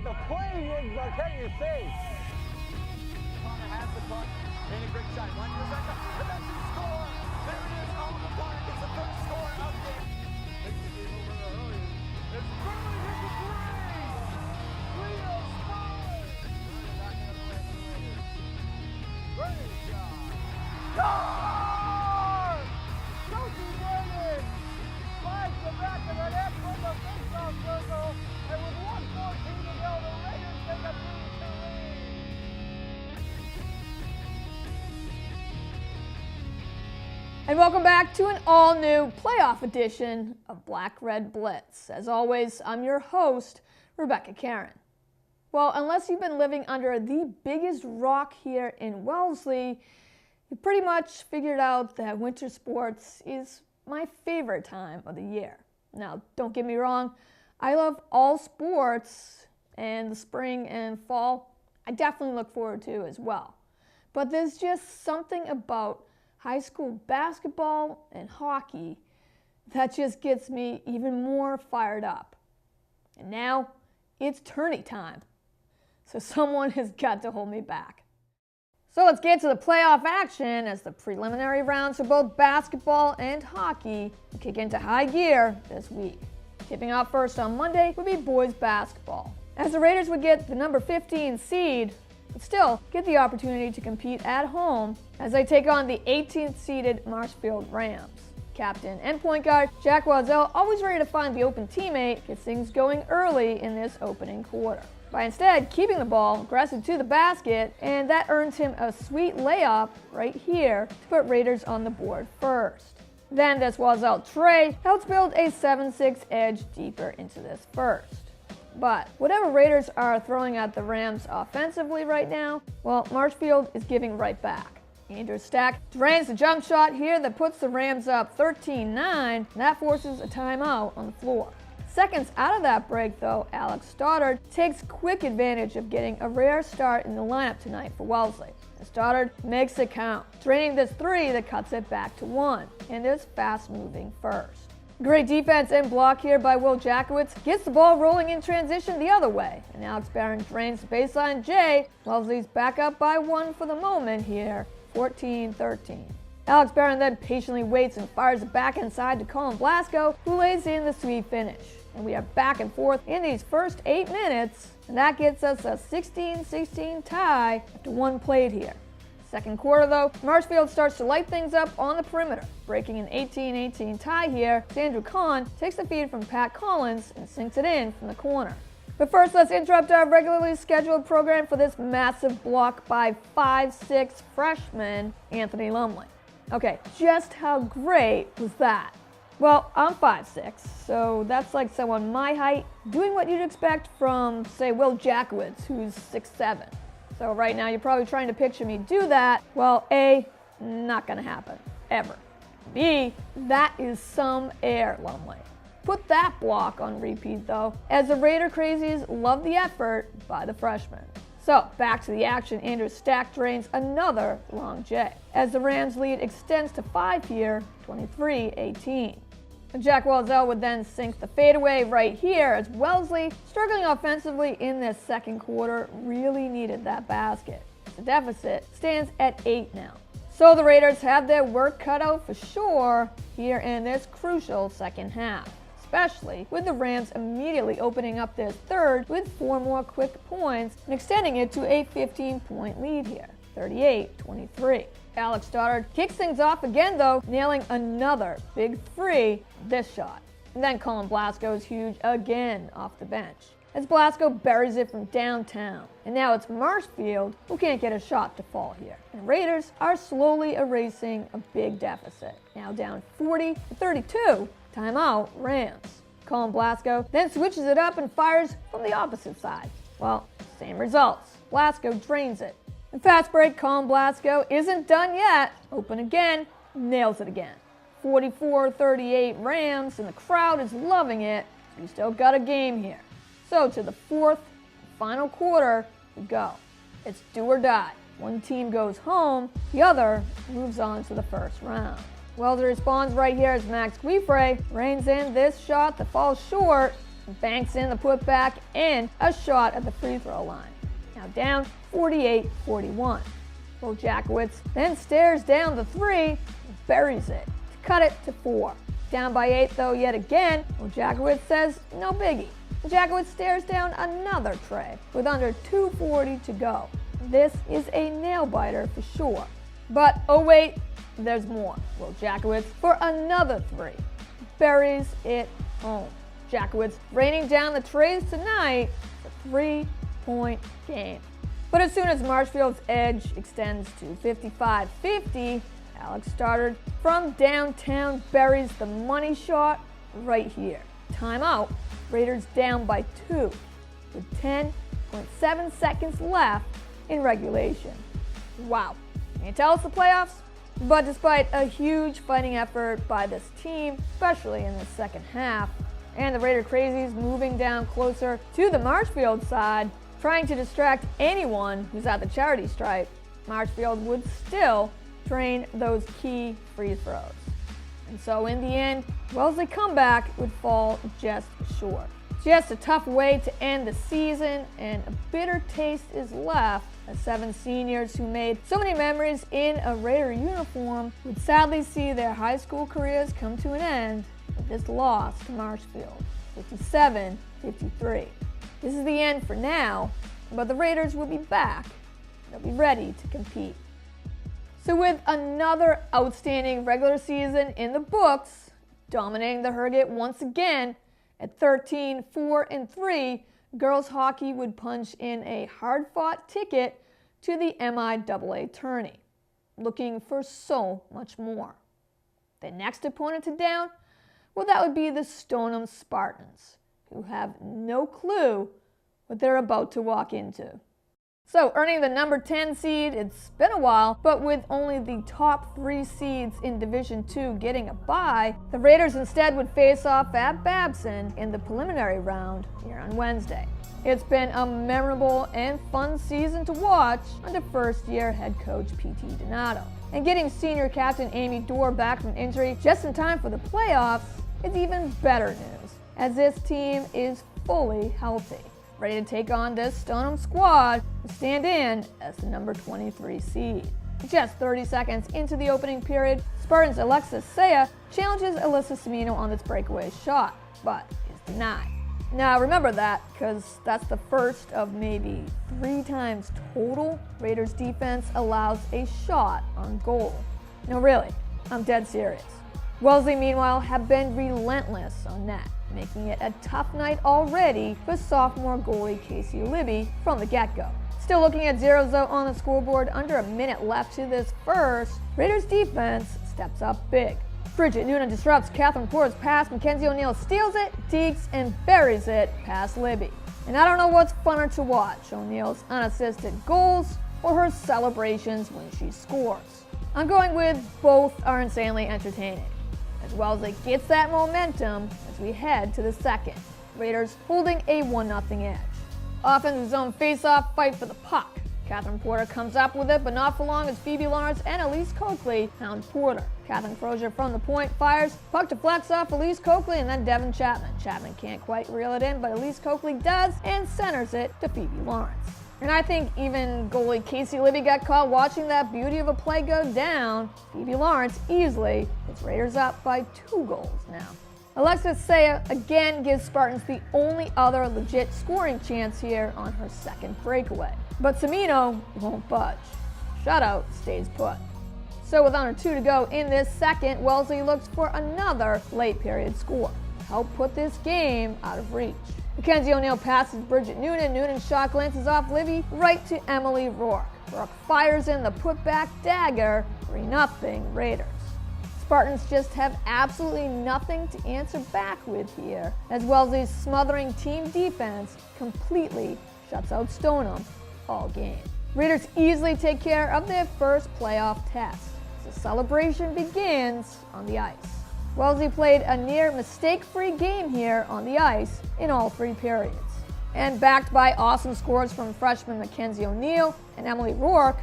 like the play, but can you see? Connor has the puck. Made a great shot. One for the second. And that's the score. There it is. Oh, Connor gets the first score of the game. Takes the game over earlier. It's Vherbal hit the three. Leo scores. Great shot. Score! Coaching Brandon slides the back of the net from the faceoff circle, and with 1:14 to go, the Raiders take a 3-2 lead. And welcome back to an all-new playoff edition of Red Blitz. As always, I'm your host, Rebecca Cahn. Well, unless you've been living under the biggest rock here in Wellesley, you pretty much figured out that winter sports is my favorite time of the year. Now, don't get me wrong, I love all sports, and the spring and fall, I definitely look forward to as well. But there's just something about high school basketball and hockey that just gets me even more fired up. And now, it's tourney time. So someone has got to hold me back. So let's get to the playoff action as the preliminary rounds for both basketball and hockey kick into high gear this week. Kicking off first on Monday would be boys basketball, as the Raiders would get the number 15 seed, but still get the opportunity to compete at home as they take on the 18th seeded Marshfield Rams. Captain and point guard Jack Wellesley, always ready to find the open teammate, gets things going early in this opening quarter, by instead keeping the ball aggressive to the basket, and that earns him a sweet layup right here to put Raiders on the board first. Then this Wellesley trade helps build a 7-6 edge deeper into this first. But whatever Raiders are throwing at the Rams offensively right now, well, Marshfield is giving right back. Andrew Stack drains the jump shot here that puts the Rams up 13-9, and that forces a timeout on the floor. Seconds out of that break, though, Alex Stoddard takes quick advantage of getting a rare start in the lineup tonight for Wellesley. And Stoddard makes it count, draining this three that cuts it back to one, and is fast-moving first. Great defense and block here by Will Jackowitz gets the ball rolling in transition the other way, and Alex Barron drains the baseline J. Wellesley's back up by one for the moment here, 14-13. Alex Barron then patiently waits and fires it back inside to Colin Blasco, who lays in the sweet finish. And we are back and forth in these first 8 minutes, and that gets us a 16-16 tie after one played here. Second quarter, though, Marshfield starts to light things up on the perimeter, breaking an 18-18 tie here. Andrew Cahn takes the feed from Pat Collins and sinks it in from the corner. But first, let's interrupt our regularly scheduled program for this massive block by 5'6" freshman Anthony Lumley. Okay, just how great was that? Well, I'm 5'6", so that's like someone my height doing what you'd expect from, say, Will Jackowitz, who's 6'7". So right now you're probably trying to picture me do that. Well, A, not gonna happen, ever. B, that is some air, Lumley. Put that block on repeat, though, as the Raider crazies love the effort by the freshman. So, back to the action, Andrew Stack drains another long J, as the Rams' lead extends to 5 here, 23-18. Jack Wellesley would then sink the fadeaway right here, as Wellesley, struggling offensively in this second quarter, really needed that basket. The deficit stands at 8 now. So the Raiders have their work cut out for sure here in this crucial second half, especially with the Rams immediately opening up their third with 4 more quick points and extending it to a 15-point lead here, 38-23. Alex Stoddard kicks things off again, though, nailing another big three this shot. And then Colin Blasco is huge again off the bench, as Blasco buries it from downtown. And now it's Marshfield who can't get a shot to fall here. And Raiders are slowly erasing a big deficit, now down 40-32. Timeout, Rams. Colin Blasco then switches it up and fires from the opposite side. Well, same results. Blasco drains it. And fast break, Colin Blasco isn't done yet. Open again, nails it again. 44-38 Rams, and the crowd is loving it. We still got a game here. So to the fourth, final quarter we go. It's do or die. One team goes home, the other moves on to the first round. Wellesley responds right here as Max Guifre reins in this shot that falls short. banks in the putback and a shot at the free throw line. Now down 48-41. Jackowitz then stares down the three and buries it to cut it to 4. Down by 8 though yet again, Jackowitz says no biggie. Jackowitz stares down another tray with under 2:40 to go. This is a nail-biter for sure. But oh wait, there's more. Jackowitz for another 3. Buries it home. Jackowitz raining down the trays tonight, a 3-point game. But as soon as Marshfield's edge extends to 55-50, Alex Stoddard from downtown buries the money shot right here. Timeout. Raiders down by 2 with 10.7 seconds left in regulation. Wow. Can you tell us the playoffs? But despite a huge fighting effort by this team, especially in the second half, and the Raider crazies moving down closer to the Marshfield side, trying to distract anyone who's at the charity stripe, Marshfield would still drain those key free throws. And so in the end, Wellesley comeback would fall just short. Just a tough way to end the season, and a bitter taste is left as 7 seniors who made so many memories in a Raider uniform would sadly see their high school careers come to an end with this loss to Marshfield, 57-53. This is the end for now, but the Raiders will be back. They'll be ready to compete. So with another outstanding regular season in the books, dominating the Horde once again at 13-4-3, girls hockey would punch in a hard-fought ticket to the MIAA tourney, looking for so much more. The next opponent to down, well, that would be the Stoneham Spartans, who have no clue what they're about to walk into. So, earning the number 10 seed, it's been a while, but with only the top 3 seeds in Division II getting a bye, the Raiders instead would face off at Babson in the preliminary round here on Wednesday. It's been a memorable and fun season to watch under first-year head coach P.T. Donato. And getting senior captain Amy Dorr back from injury just in time for the playoffs is even better news, as this team is fully healthy, ready to take on this Stoneham squad and stand in as the number 23 seed. Just 30 seconds into the opening period, Spartans' Alexis Saya challenges Alyssa Semino on this breakaway shot, but is denied. Now remember that, because that's the first of maybe 3 times total Raiders defense allows a shot on goal. No, really, I'm dead serious. Wellesley, meanwhile, have been relentless on net, making it a tough night already for sophomore goalie Casey Libby from the get-go. Still looking at zeros though on the scoreboard, under a minute left to this first, Raiders defense steps up big. Bridget Noonan disrupts Catherine Porter's pass, Mackenzie O'Neill steals it, dekes, and buries it past Libby. And I don't know what's funner to watch, O'Neill's unassisted goals or her celebrations when she scores. I'm going with both are insanely entertaining, as Wellesley gets that momentum as we head to the second. Raiders holding a 1-0 edge. Offensive zone face-off fight for the puck. Catherine Porter comes up with it, but not for long as Phoebe Lawrence and Elise Coakley hound Porter. Catherine Crozier from the point fires. Puck deflects off Elise Coakley and then Devin Chapman. Chapman can't quite reel it in, but Elise Coakley does and centers it to Phoebe Lawrence. And I think even goalie Casey Libby got caught watching that beauty of a play go down. Phoebe Lawrence easily puts Raiders up by 2 goals now. Alexis Saya again gives Spartans the only other legit scoring chance here on her second breakaway. But Semino won't budge. Shutout stays put. So with under 2 to go in this second, Wellesley looks for another late period score to help put this game out of reach. Mackenzie O'Neill passes Bridget Noonan. Noonan's shot glances off Libby right to Emily Rourke. Rourke fires in the putback dagger, 3-0 Raiders. Spartans just have absolutely nothing to answer back with here, as Wellesley's smothering team defense completely shuts out Stoneham all game. Raiders easily take care of their first playoff test. The celebration begins on the ice. Wellesley played a near mistake-free game here on the ice in all 3 periods. And backed by awesome scores from freshman Mackenzie O'Neill and Emily Rourke,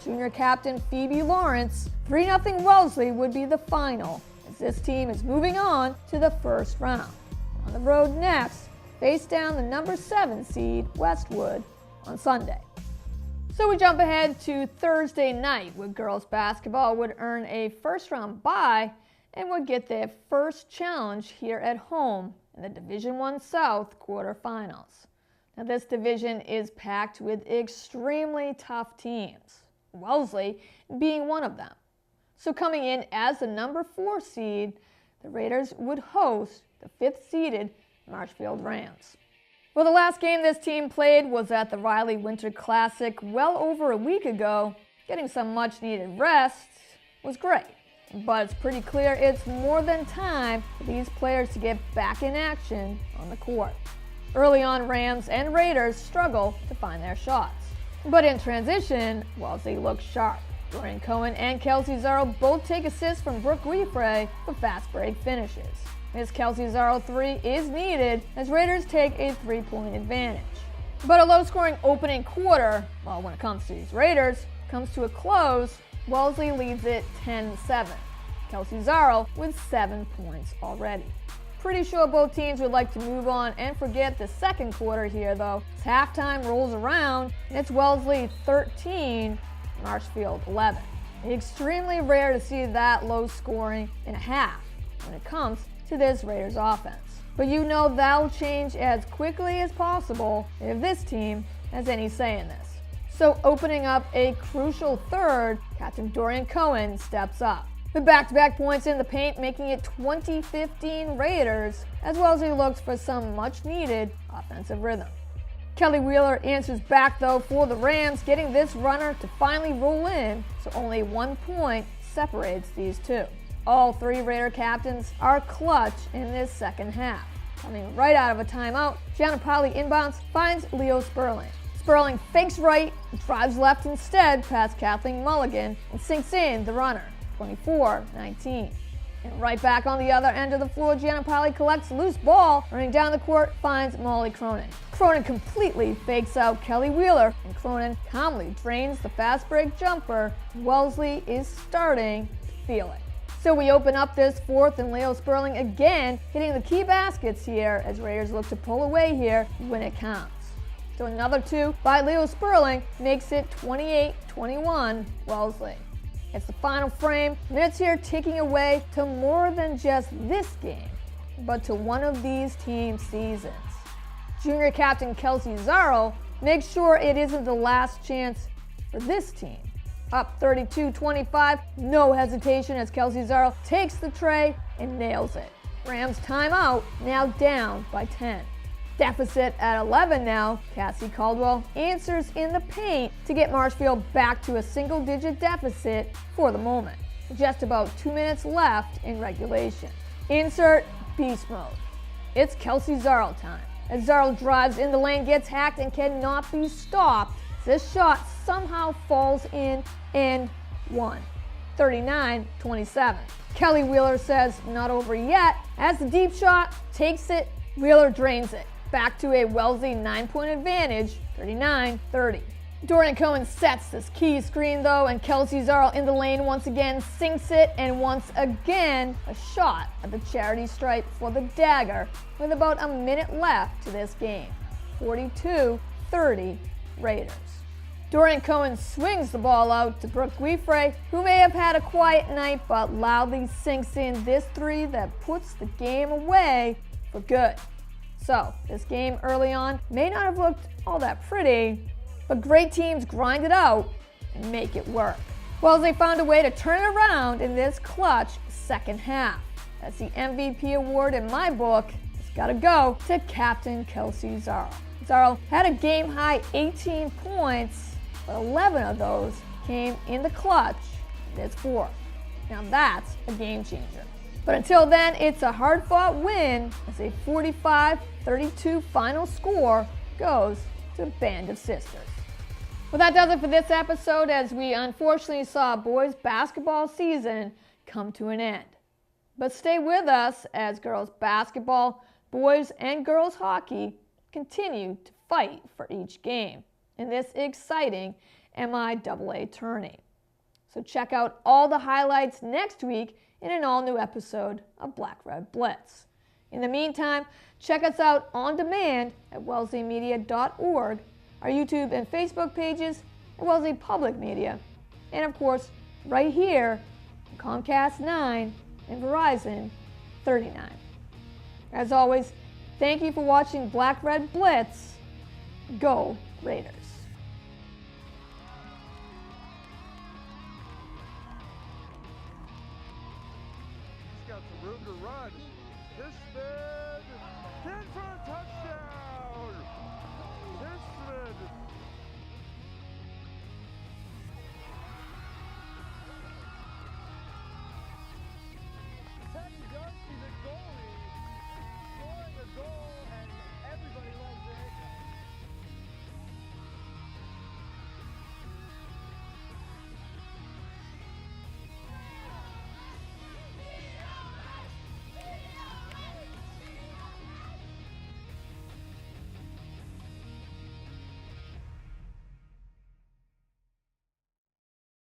junior captain Phoebe Lawrence, 3-0 Wellesley would be the final, as this team is moving on to the first round. On the road next face down the number 7 seed Westwood on Sunday. So we jump ahead to Thursday night, where girls basketball would earn a first-round bye and would get their first challenge here at home in the Division I South quarterfinals. Now this division is packed with extremely tough teams, Wellesley being one of them. So coming in as the number 4 seed, the Raiders would host the 5th-seeded Marshfield Rams. Well, the last game this team played was at the Riley Winter Classic well over a week ago. Getting some much-needed rest was great, but it's pretty clear it's more than time for these players to get back in action on the court. Early on, Rams and Raiders struggle to find their shots, but in transition, Wellesley looks sharp. Dorian Cahn and Kelsey Zarro both take assists from Brooke Guifre for fast break finishes. This Kelsey Zarro 3 is needed as Raiders take a 3-point advantage. But a low-scoring opening quarter, well, when it comes to these Raiders, comes to a close. Wellesley leads it 10-7. Kelsey Zarro with 7 points already. Pretty sure both teams would like to move on and forget the second quarter here, though, as halftime rolls around and it's Wellesley 13, Marshfield 11. Extremely rare to see that low scoring in a half when it comes to this Raiders offense. But you know that'll change as quickly as possible if this team has any say in this. So opening up a crucial third, Captain Dorian Cahn steps up. With back-to-back points in the paint, making it 20-15 Raiders, as well as he looks for some much-needed offensive rhythm. Kelly Wheeler answers back, though, for the Rams, getting this runner to finally roll in, so only 1 point separates these two. All 3 Raider captains are clutch in this second half. Coming right out of a timeout, Gianna Pali inbounds finds Leo Sperling. Sperling fakes right, drives left instead past Kathleen Mulligan, and sinks in the runner. 24-19. And right back on the other end of the floor, Gianna Pali collects loose ball, running down the court, finds Molly Cronin. Cronin completely fakes out Kelly Wheeler, and Cronin calmly drains the fast break jumper. Wellesley is starting to feel it. So we open up this fourth, and Leo Sperling again hitting the key baskets here as Raiders look to pull away here when it counts. So another 2 by Leo Sperling makes it 28-21 Wellesley. It's the final frame, minutes here ticking away to more than just this game, but to one of these team seasons. Junior captain Kelsey Zarro makes sure it isn't the last chance for this team. Up 32-25, no hesitation as Kelsey Zarro takes the tray and nails it. Rams timeout, now down by 10. Deficit at 11 now, Cassie Caldwell answers in the paint to get Marshfield back to a single-digit deficit for the moment. Just about 2 minutes left in regulation. Insert beast mode. It's Kelsey Zarro time. As Zarro drives in the lane, gets hacked, and cannot be stopped. This shot somehow falls in and one. 39-27. Kelly Wheeler says not over yet. As the deep shot takes it, Wheeler drains it. Back to a Wellesley 9-point advantage, 39-30. Dorian Cahn sets this key screen though, and Kelsey Zarro in the lane once again sinks it, and once again a shot at the charity stripe for the dagger with about a minute left to this game. 42-30 Raiders. Dorian Cahn swings the ball out to Brooke Guifre, who may have had a quiet night but loudly sinks in this 3 that puts the game away for good. So, this game early on may not have looked all that pretty, but great teams grind it out and make it work. Wellesley found a way to turn it around in this clutch second half. That's the MVP award in my book. It's got to go to Captain Kelsey Zarro. Zarro had a game-high 18 points, but 11 of those came in the clutch in this fourth. Now that's a game changer. But until then, it's a hard-fought win as a 45-32 final score goes to the Band of Sisters. Well, that does it for this episode, as we unfortunately saw boys basketball season come to an end. But stay with us as girls basketball, boys and girls hockey continue to fight for each game in this exciting MIAA tourney. So check out all the highlights next week in an all-new episode of Black Red Blitz. In the meantime, check us out on demand at wellesleymedia.org, our YouTube and Facebook pages at Wellesley Public Media, and of course, right here on Comcast 9 and Verizon 39. As always, thank you for watching Black Red Blitz. Go Raiders! He's got some room to run. This man in for a touchdown. This man